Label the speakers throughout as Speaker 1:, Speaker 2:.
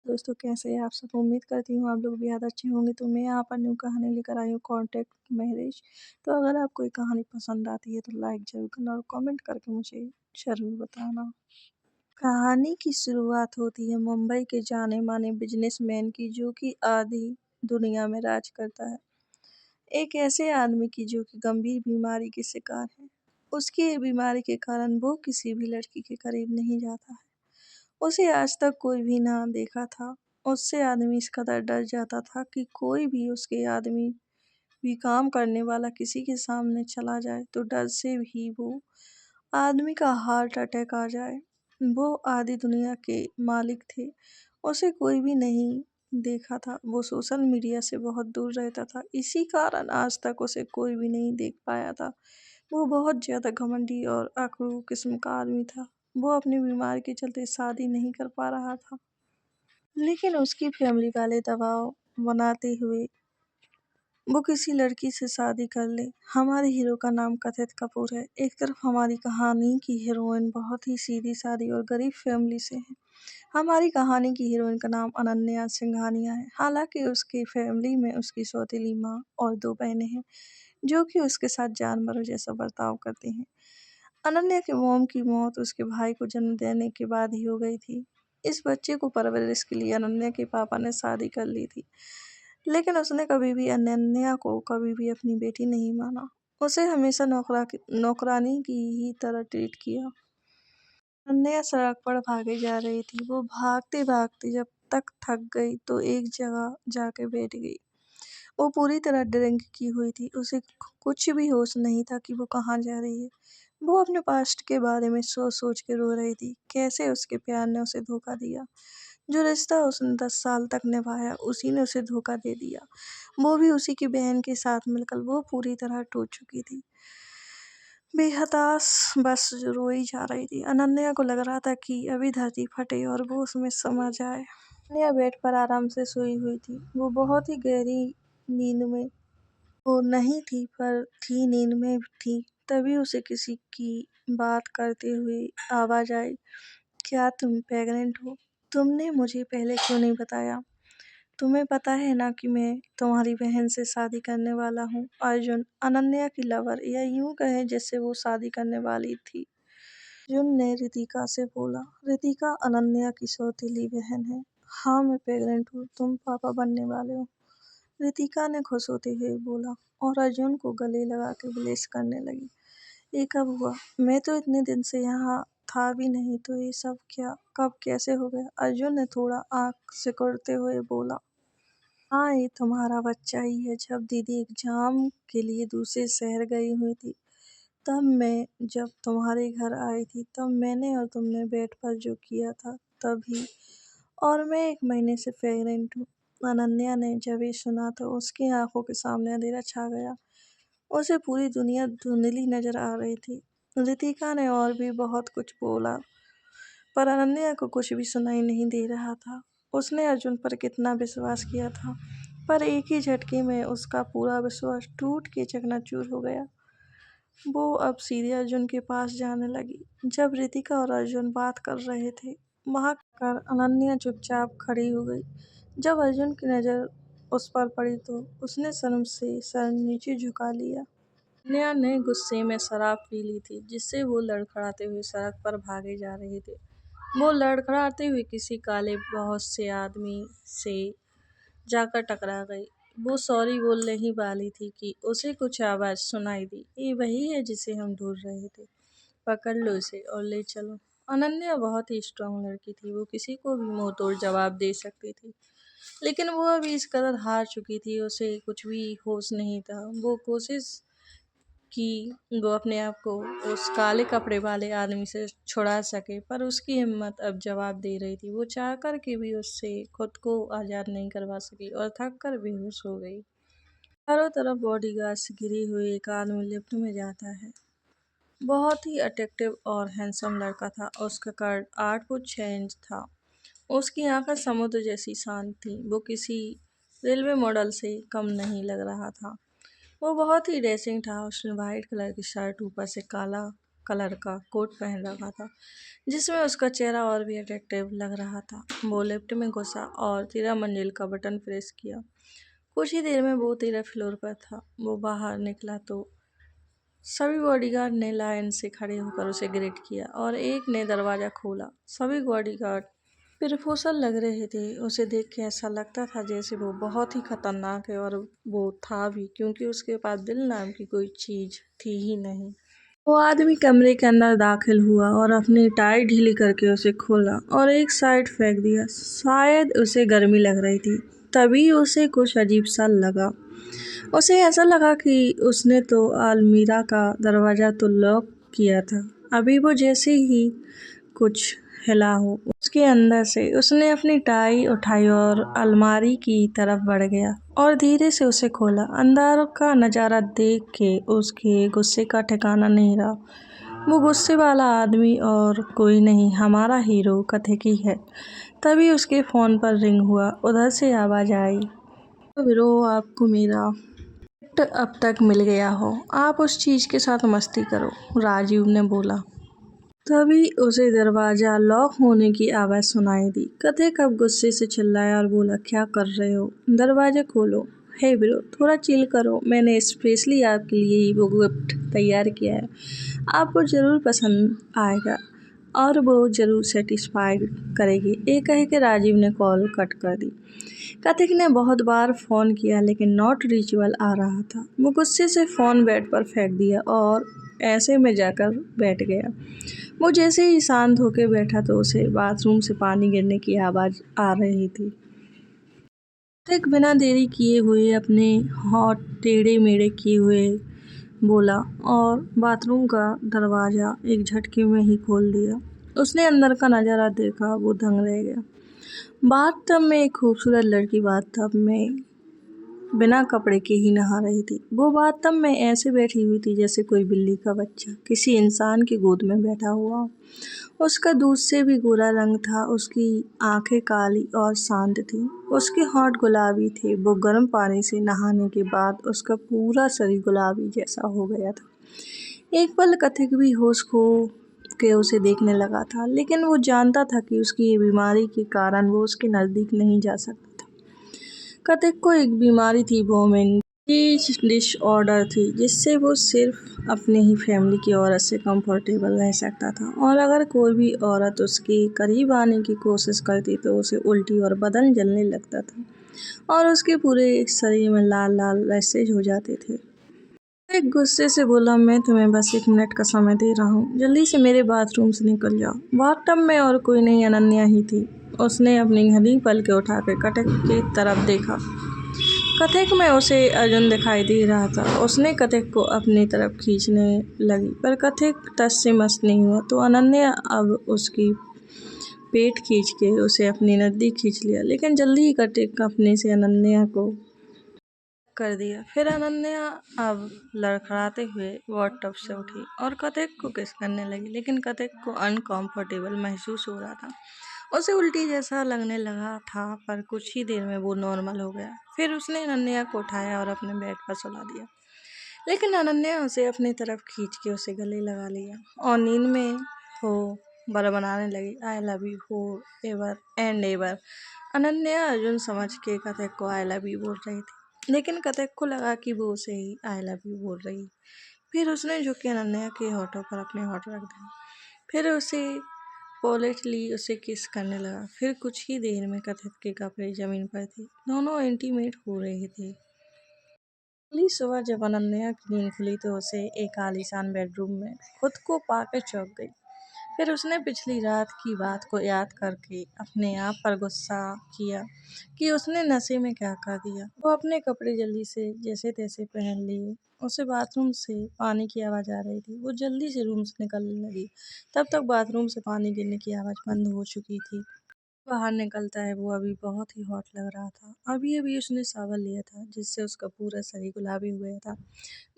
Speaker 1: दोस्तों कैसे हैं आप सब? उम्मीद करती हूँ आप लोग बेहद अच्छे होंगे। तो मैं यहाँ पर न्यू कहानी लेकर आई हूँ कॉन्टेक्ट मैरिज। तो अगर आपको ये कहानी पसंद आती है तो लाइक ज़रूर करना और कमेंट करके मुझे ज़रूर बताना। कहानी की शुरुआत होती है मुंबई के जाने माने बिजनेसमैन की, जो कि आधी दुनिया में राज करता है। एक ऐसे आदमी की जो कि गंभीर बीमारी के शिकार है। उसकी ये बीमारी के कारण वो किसी भी लड़की के करीब नहीं जाता है। उसे आज तक कोई भी ना देखा था। उससे आदमी इस कदर डर जाता था कि कोई भी उसके आदमी भी काम करने वाला किसी के सामने चला जाए तो डर से भी वो आदमी का हार्ट अटैक आ जाए। वो आधी दुनिया के मालिक थे। उसे कोई भी नहीं देखा था। वो सोशल मीडिया से बहुत दूर रहता था। इसी कारण आज तक उसे कोई भी नहीं देख पाया था। वो बहुत ज़्यादा घमंडी और अकड़ू किस्म का आदमी था। वो अपनी बीमारी के चलते शादी नहीं कर पा रहा था, लेकिन उसकी फैमिली वाले दबाव बनाते हुए वो किसी लड़की से शादी कर ले। हमारे हीरो का नाम कथित कपूर है। एक तरफ हमारी कहानी की हीरोइन बहुत ही सीधी सादी और गरीब फैमिली से है। हमारी कहानी की हीरोइन का नाम अनन्या सिंघानिया है। हालांकि उसकी फैमिली में उसकी सौतेली माँ और दो बहनें हैं, जो कि उसके साथ जानवरों जैसा बर्ताव करती हैं। अनन्या के मोम की मौत उसके भाई को जन्म देने के बाद ही हो गई थी। इस बच्चे को परवरिश के लिए अनन्या के पापा ने शादी कर ली थी, लेकिन उसने कभी भी अनन्या को कभी भी अपनी बेटी नहीं माना। उसे हमेशा नौकरानी की ही तरह ट्रीट किया। अनन्या सड़क पर भागे जा रही थी। वो भागते भागते जब तक थक गई तो एक जगह जाके बैठ गई। वो पूरी तरह ड्रिंक की हुई थी। उसे कुछ भी होश नहीं था कि वो कहाँ जा रही है। वो अपने पास्ट के बारे में सोच सोच के रो रही थी। कैसे उसके प्यार ने उसे धोखा दिया। जो रिश्ता उसने 10 साल तक निभाया, उसी ने उसे धोखा दे दिया। वो भी उसी की बहन के साथ मिलकर। वो पूरी तरह टूट चुकी थी। बेहताश बस रोई जा रही थी। अनन्या को लग रहा था कि अभी धरती फटे और वो उसमें समा जाए। अनन्या बेड पर आराम से सोई हुई थी। वो बहुत ही गहरी नींद में वो नहीं थी, पर थी, नींद में थी। तभी उसे किसी की बात करते हुए आवाज आई, क्या तुम प्रेग्नेंट हो? तुमने मुझे पहले क्यों नहीं बताया? तुम्हें पता है ना कि मैं तुम्हारी बहन से शादी करने वाला हूँ। अर्जुन, अनन्या की लवर, या यूं कहें जैसे वो शादी करने वाली थी। अर्जुन ने रितिका से बोला। रितिका अनन्या की सौतेली बहन है। हाँ, मैं प्रेग्नेंट हूँ। तुम पापा बनने वाले हो, रितिका ने खुश होते हुए बोला और अर्जुन को गले लगा के ब्लेस करने लगी। ये कब हुआ? मैं तो इतने दिन से यहाँ था भी नहीं, तो ये सब क्या, कब, कैसे हो गया? अर्जुन ने थोड़ा आंख सिकुड़ते हुए बोला, हाँ, ये तुम्हारा बच्चा ही है। जब दीदी एग्जाम के लिए दूसरे शहर गई हुई थी, तब मैं जब तुम्हारे घर आई थी, तब मैंने और तुमने बेड पर जो किया था, तभी। और मैं 1 महीने से प्रेग्नेंट हूँ। अनन्या ने जब ये सुना तो उसकी आंखों के सामने अंधेरा छा गया। उसे पूरी दुनिया धुंधली नजर आ रही थी। रितिका ने और भी बहुत कुछ बोला, पर अनन्या को कुछ भी सुनाई नहीं दे रहा था। उसने अर्जुन पर कितना विश्वास किया था, पर एक ही झटके में उसका पूरा विश्वास टूट के चकनाचूर हो गया। वो अब सीधे अर्जुन के पास जाने लगी। जब रितिका और अर्जुन बात कर रहे थे, वहां कर अनन्या चुपचाप खड़ी हो गई। जब अर्जुन की नज़र उस पर पड़ी तो उसने शर्म से सर नीचे झुका लिया। अनन्या ने गुस्से में शराब पी ली थी, जिससे वो लड़खड़ाते हुए सड़क पर भागे जा रहे थे। वो लड़खड़ाते हुए किसी काले बहुत से आदमी से जाकर टकरा गई। वो सॉरी बोलने ही वाली थी कि उसे कुछ आवाज़ सुनाई दी। ये वही है जिसे हम ढूंढ रहे थे। पकड़ लो इसे और ले चलो। अनन्या बहुत ही स्ट्रांग लड़की थी। वो किसी को भी मुंह तोड़ जवाब दे सकती थी, लेकिन वो अभी इस कदर हार चुकी थी, उसे कुछ भी होश नहीं था। वो कोशिश कि वो अपने आप को उस काले कपड़े वाले आदमी से छुड़ा सके, पर उसकी हिम्मत अब जवाब दे रही थी। वो चाह कर के भी उससे खुद को आज़ाद नहीं करवा सकी और थक कर बेहोश हो गई। चारों तरफ बॉडीगार्ड्स घिरे हुए एक आदमी लिफ्ट में जाता है। बहुत ही अट्रैक्टिव और हैंडसम लड़का था। उसका कद 8 फुट 6 इंच था। उसकी आंखें समुद्र जैसी शांत थीं। वो किसी रेलवे मॉडल से कम नहीं लग रहा था। वो बहुत ही डैशिंग था। उसने वाइट कलर की शर्ट, ऊपर से काला कलर का कोट पहन रखा था, जिसमें उसका चेहरा और भी अट्रैक्टिव लग रहा था। वो लिफ्ट में घुसा और 13 मंजिल का बटन प्रेस किया। कुछ ही देर में वो 13 फ्लोर पर था। वो बाहर निकला तो सभी बॉडीगार्ड ने लाइन से खड़े होकर उसे ग्रीट किया और एक ने दरवाज़ा खोला। सभी बॉडीगार्ड प्रोफेसर लग रहे थे। उसे देख के ऐसा लगता था जैसे वो बहुत ही खतरनाक है, और वो था भी, क्योंकि उसके पास दिल नाम की कोई चीज़ थी ही नहीं। वो आदमी कमरे के अंदर दाखिल हुआ और अपनी टाई ढीली करके उसे खोला और एक साइड फेंक दिया। शायद उसे गर्मी लग रही थी, तभी उसे कुछ अजीब सा लगा। उसे ऐसा लगा कि उसने तो अलमीरा का दरवाज़ा तो लॉक किया था। अभी वो जैसे ही कुछ हिला हो उसके अंदर से। उसने अपनी टाई उठाई और अलमारी की तरफ बढ़ गया और धीरे से उसे खोला। अंदर का नज़ारा देख के उसके गुस्से का ठिकाना नहीं रहा। वो गुस्से वाला आदमी और कोई नहीं, हमारा हीरो कथेकी है। तभी उसके फ़ोन पर रिंग हुआ। उधर से आवाज़ आई, ब्रो आपको मेरा गिफ्ट अब तक मिल गया हो, आप उस चीज़ के साथ मस्ती करो, राजीव ने बोला। तभी उसे दरवाज़ा लॉक होने की आवाज़ सुनाई दी। कथिक अब गुस्से से चिल्लाया और बोला, क्या कर रहे हो, दरवाज़ा खोलो। हे ब्रो, थोड़ा चिल करो, मैंने स्पेशली आपके लिए ही वो गिफ्ट तैयार किया है। आपको ज़रूर पसंद आएगा और वो ज़रूर सेटिस्फाइड करेगी। ये कह के राजीव ने कॉल कट कर दी। कथिक ने बहुत बार फ़ोन किया लेकिन नॉट रीचेबल आ रहा था। वो गुस्से से फ़ोन बेड पर फेंक दिया और ऐसे में जाकर बैठ गया। वो जैसे ही शांत होकर बैठा तो उसे बाथरूम से पानी गिरने की आवाज़ आ रही थी। कथिक बिना देरी किए हुए अपने हाथ टेढ़े मेढ़े किए हुए बोला और बाथरूम का दरवाज़ा एक झटके में ही खोल दिया। उसने अंदर का नज़ारा देखा, वो दंग रह गया। बाथटब में एक खूबसूरत लड़की बाथटब में बिना कपड़े के ही नहा रही थी। वो बाथटब में ऐसे बैठी हुई थी जैसे कोई बिल्ली का बच्चा किसी इंसान की गोद में बैठा हुआ। उसका दूध से भी गोरा रंग था। उसकी आंखें काली और शांत थीं। उसके होंठ गुलाबी थे। वो गर्म पानी से नहाने के बाद उसका पूरा शरीर गुलाबी जैसा हो गया था। एक पल कथिक भी होश खो के उसे देखने लगा था, लेकिन वो जानता था कि उसकी ये बीमारी के कारण वो उसके नज़दीक नहीं जा सकता था। कथिक को एक बीमारी थी, वोमिटिंग डिसऑर्डर थी, जिससे वो सिर्फ अपने ही फैमिली की औरत से कंफर्टेबल रह सकता था, और अगर कोई भी औरत उसके करीब आने की कोशिश करती तो उसे उल्टी और बदन जलने लगता था और उसके पूरे शरीर में लाल लाल रैशेज हो जाते थे। एक गुस्से से बोला, मैं तुम्हें बस 1 मिनट का समय दे रहा हूँ, जल्दी से मेरे बाथरूम से निकल जाओ। बाथटब में और कोई नहीं, अनन्या ही थी। उसने अपनी घनी पलकें उठाकर कथिक की तरफ देखा। कथिक में उसे अर्जुन दिखाई दे रहा था। उसने कथिक को अपनी तरफ खींचने लगी, पर कथिक टस से मस नहीं हुआ, तो अनन्या अब उसकी पेट खींच के उसे अपने नज़दीक खींच लिया, लेकिन जल्दी ही कथिक अपने से अनन्या को कर दिया। फिर अनन्या अब लड़खड़ाते हुए बाथटब से उठी और कथिक को किस करने लगी, लेकिन कथिक को अनकंफर्टेबल महसूस हो रहा था। उसे उल्टी जैसा लगने लगा था, पर कुछ ही देर में वो नॉर्मल हो गया। फिर उसने अनन्या को उठाया और अपने बेड पर सुला दिया, लेकिन अनन्या उसे अपनी तरफ खींच के उसे गले लगा लिया और नींद में वो बड़बड़ाने लगी, I love you for ever and ever. Ananya Arjun समझ के कथिक को आई लव यू बोल रही थी, लेकिन कथिक को लगा कि वो उसे ही आई लव यू बोल रही। फिर उसने झुक के अनन्या के होठों पर अपने होठ रख दिए, फिर उसे पोलाइटली उसे किस करने लगा। फिर कुछ ही देर में कथिक के कपड़े जमीन पर थे। दोनों इंटीमेट हो रहे थे। अगली सुबह जब अनन्या की नींद खुली तो उसे एक आलीशान बेडरूम में खुद को पाकर चौंक गई। फिर उसने पिछली रात की बात को याद करके अपने आप पर गुस्सा किया कि उसने नशे में क्या कर दिया। वो अपने कपड़े जल्दी से जैसे तैसे पहन लिए। उसे बाथरूम से पानी की आवाज़ आ रही थी। वो जल्दी से रूम से निकलने लगी। तब तक बाथरूम से पानी गिरने की आवाज़ बंद हो चुकी थी। बाहर निकलता है, वो अभी बहुत ही हॉट लग रहा था। अभी अभी उसने शावर लिया था, जिससे उसका पूरा शरीर गुलाबी हो गया था।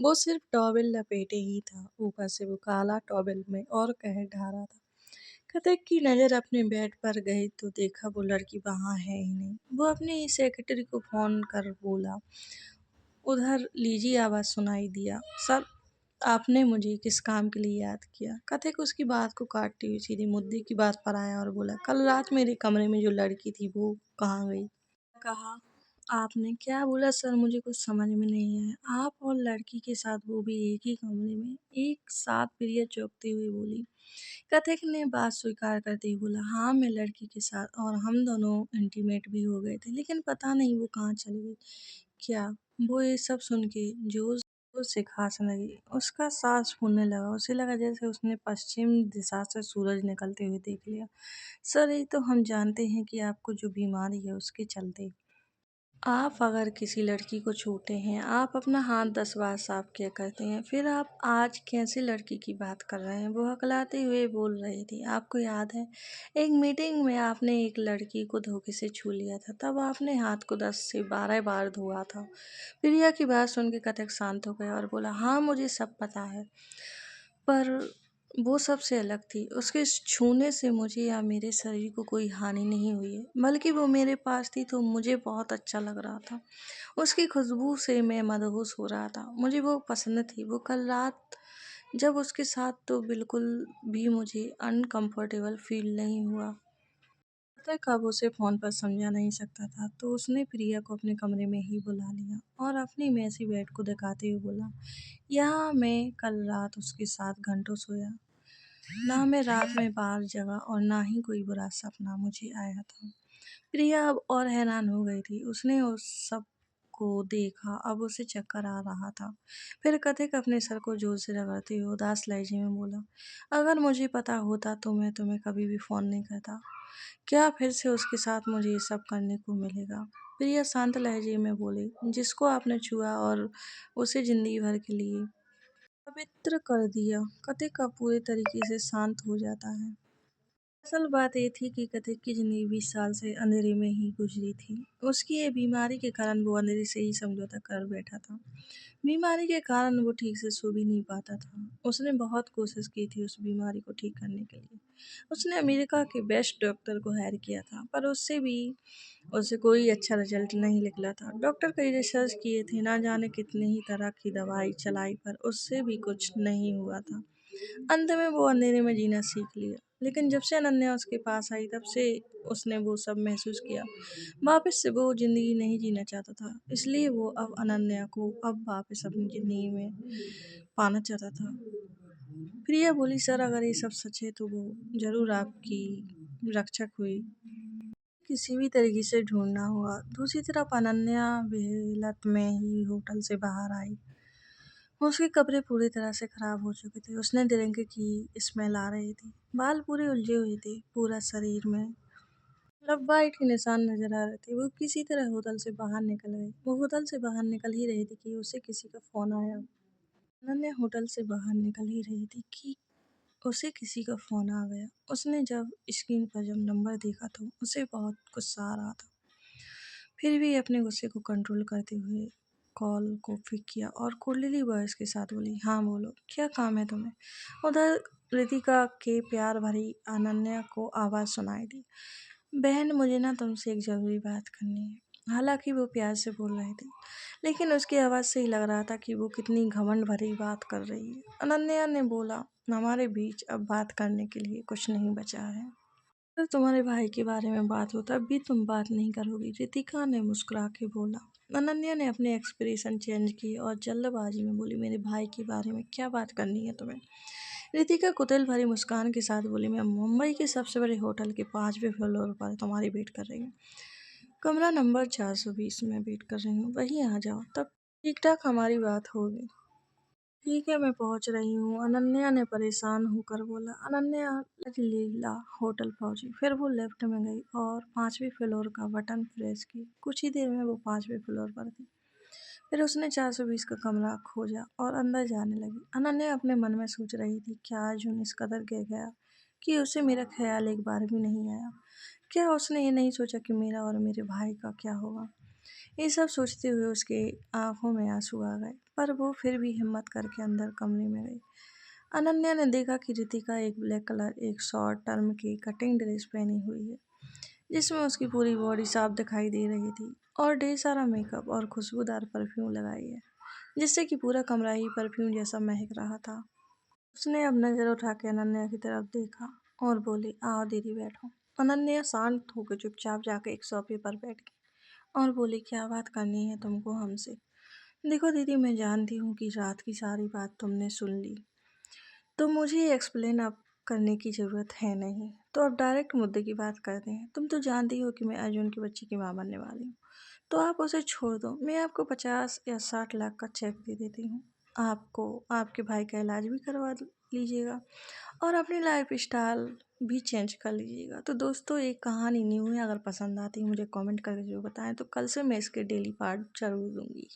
Speaker 1: वो सिर्फ टॉवेल लपेटे ही था, ऊपर से वो काला टॉवेल में और कहर ढा रहा था। कथिक की नज़र अपने बेड पर गई तो देखा वो लड़की वहाँ है ही नहीं। वो अपनी सेक्रेटरी को फ़ोन कर बोला, उधर लीजिए, आवाज़ सुनाई दिया, सर आपने मुझे किस काम के लिए याद किया? कथिक उसकी बात को काटते हुए सीधे मुद्दे की बात पर आया और बोला, कल रात मेरे कमरे में जो लड़की थी वो कहाँ गई? कहा आपने क्या बोला सर? मुझे कुछ समझ में नहीं आया। आप और लड़की के साथ वो भी एक ही कमरे में एक साथ? प्रिया चौंकते हुए बोली। कथिक ने बात स्वीकार करते हुए बोला, हाँ मैं लड़की के साथ और हम दोनों इंटीमेट भी हो गए थे, लेकिन पता नहीं वो कहाँ चली गई। क्या? वो ये सब सुन के जोर जोर से खांसने लगी। उसका सांस फूलने लगा। उसे लगा जैसे उसने पश्चिम दिशा से सूरज निकलते हुए देख लिया। सर ये तो हम जानते हैं कि आपको जो बीमारी है उसके चलते आप अगर किसी लड़की को छूते हैं, आप अपना हाथ 10 बार साफ किया करते हैं, फिर आप आज कैसी लड़की की बात कर रहे हैं? वो हकलाते हुए बोल रही थी। आपको याद है, एक मीटिंग में आपने एक लड़की को धोखे से छू लिया था, तब आपने हाथ को 10 से 12 बार धोआ था। प्रिया की बात सुन के कथिक शांत हो गया और बोला, हाँ मुझे सब पता है, पर वो सबसे अलग थी। उसके छूने से मुझे या मेरे शरीर को कोई हानि नहीं हुई है, बल्कि वो मेरे पास थी तो मुझे बहुत अच्छा लग रहा था। उसकी खुशबू से मैं मदहोश हो रहा था। मुझे वो पसंद थी। वो कल रात जब उसके साथ तो बिल्कुल भी मुझे अनकंफर्टेबल फील नहीं हुआ। पता कब उसे फ़ोन पर समझा नहीं सकता था, तो उसने प्रिया को अपने कमरे में ही बुला लिया और अपनी मेसी बेड को दिखाते हुए बोला, यहाँ मैं कल रात उसके साथ घंटों सोया। ना मैं रात में बाहर जगा और ना ही कोई बुरा सपना मुझे आया था। प्रिया अब और हैरान हो गई थी। उसने उस सब को देखा। अब उसे चक्कर आ रहा था। फिर कथिक अपने सर को जोर से रगड़ते हुए उदास लहजे में बोला, अगर मुझे पता होता तो मैं तुम्हें कभी भी फ़ोन नहीं करता। क्या फिर से उसके साथ मुझे ये सब करने को मिलेगा? प्रिया शांत लहजे में बोली, जिसको आपने छुआ और उसे जिंदगी भर के लिए पवित्र कर दिया। कथिक अब पूरे तरीके से शांत हो जाता है। असल बात ये थी कि कथिक की ज़िंदगी 20 साल से अंधेरे में ही गुजरी थी। उसकी ये बीमारी के कारण वो अंधेरे से ही समझौता कर बैठा था। बीमारी के कारण वो ठीक से सो भी नहीं पाता था। उसने बहुत कोशिश की थी उस बीमारी को ठीक करने के लिए। उसने अमेरिका के बेस्ट डॉक्टर को हायर किया था, पर उससे भी उसे कोई अच्छा रिजल्ट नहीं निकला था। डॉक्टर कई रिसर्च किए थे, ना जाने कितने ही तरह की दवाई चलाई, पर उससे भी कुछ नहीं हुआ था। अंत में वो अंधेरे में जीना सीख लिया। लेकिन जब से अनन्या उसके पास आई, तब से उसने वो सब महसूस किया। वापस से वो ज़िंदगी नहीं जीना चाहता था, इसलिए वो अब अनन्या को अब वापस अपनी ज़िंदगी में पाना चाहता था। प्रिया बोली, सर अगर ये सब सच है तो वो ज़रूर आपकी रक्षक हुई। किसी भी तरीके से ढूंढना होगा। दूसरी तरफ अनन्या बेहलत में ही होटल से बाहर आई। उसके कपड़े पूरी तरह से खराब हो चुके थे। उसने ड्रिंक की स्मेल आ रही थी। बाल पूरे उलझे हुए थे। पूरा शरीर में लव बाइट के निशान नजर आ रहे थे। वो किसी तरह होटल से बाहर निकल गई। वो होटल से बाहर निकल ही रही थी कि उसे किसी का फोन आया। अनन्या होटल से बाहर निकल ही रही थी कि उसे किसी का फोन आ गया। उसने जब स्क्रीन पर जब नंबर देखा तो उसे बहुत गुस्सा आ रहा था। फिर भी अपने गुस्से को कंट्रोल करते हुए कॉल को पिक किया और कुंडली वॉइस के साथ बोली, हाँ बोलो, क्या काम है तुम्हें? उधर रितिका के प्यार भरी अनन्या को आवाज़ सुनाई दी, बहन मुझे ना तुमसे एक ज़रूरी बात करनी है। हालांकि वो प्यार से बोल रही थी, लेकिन उसकी आवाज़ से ही लग रहा था कि वो कितनी घमंड भरी बात कर रही है। अनन्या ने बोला, हमारे बीच अब बात करने के लिए कुछ नहीं बचा है। अगर तुम्हारे भाई के बारे में बात हो तब भी तुम बात नहीं करोगी, रितिका ने मुस्कुरा के बोला। अनन्या ने अपने एक्सप्रेशन चेंज किए और जल्दबाजी में बोली, मेरे भाई के बारे में क्या बात करनी है तुम्हें? रितिका कुतिल भरी मुस्कान के साथ बोली, मैं मुंबई के सबसे बड़े होटल के 5वें फ्लोर पर तुम्हारी वेट कर रही हूँ। कमरा नंबर 420 में वेट कर रही हूँ, वहीं आ जाओ, तब ठीक ठाक हमारी बात होगी। ठीक है मैं पहुंच रही हूँ, अनन्या ने परेशान होकर बोला। अनन्या लीला होटल पहुंची। फिर वो लिफ्ट में गई और 5वें फ्लोर का बटन प्रेस की। कुछ ही देर में वो 5वें फ्लोर पर थी। फिर उसने 420 का कमरा खोजा और अंदर जाने लगी। अनन्या अपने मन में सोच रही थी, क्या अर्जुन इस कदर गिर गया कि उसे मेरा ख्याल एक बार भी नहीं आया? क्या उसने ये नहीं सोचा कि मेरा और मेरे भाई का क्या होगा? ये सब सोचते हुए उसके आंखों में आंसू आ गए, पर वो फिर भी हिम्मत करके अंदर कमरे में गई। अनन्या ने देखा कि रितिका एक ब्लैक कलर एक शॉर्ट टर्म की कटिंग ड्रेस पहनी हुई है, जिसमें उसकी पूरी बॉडी साफ दिखाई दे रही थी और ढेर सारा मेकअप और खुशबूदार परफ्यूम लगाई है। जिससे कि पूरा कमरा ही परफ्यूम जैसा महक रहा था। उसने अब नज़र उठा के अनन्या की तरफ देखा और बोली, आओ दीदी बैठो। अनन्या शांत होकर चुपचाप जाके एक सोफे पर बैठ गई और बोली, क्या बात करनी है तुमको हमसे? देखो दीदी, मैं जानती हूँ कि रात की सारी बात तुमने सुन ली, तो मुझे एक्सप्लेन अब करने की ज़रूरत है नहीं। तो अब डायरेक्ट मुद्दे की बात करते हैं। तुम तो जानती हो कि मैं अर्जुन की बच्ची की माँ बनने वाली हूँ, तो आप उसे छोड़ दो। मैं आपको 50 या 60 लाख का चेक दे देती हूँ। आपको आपके भाई का इलाज भी करवा लीजिएगा और अपनी लाइफ स्टाइल भी चेंज कर लीजिएगा। तो दोस्तों, एक कहानी न्यू है, अगर पसंद आती है मुझे कमेंट करके ज़रूर बताएं। तो कल से मैं इसके डेली पार्ट ज़रूर दूंगी।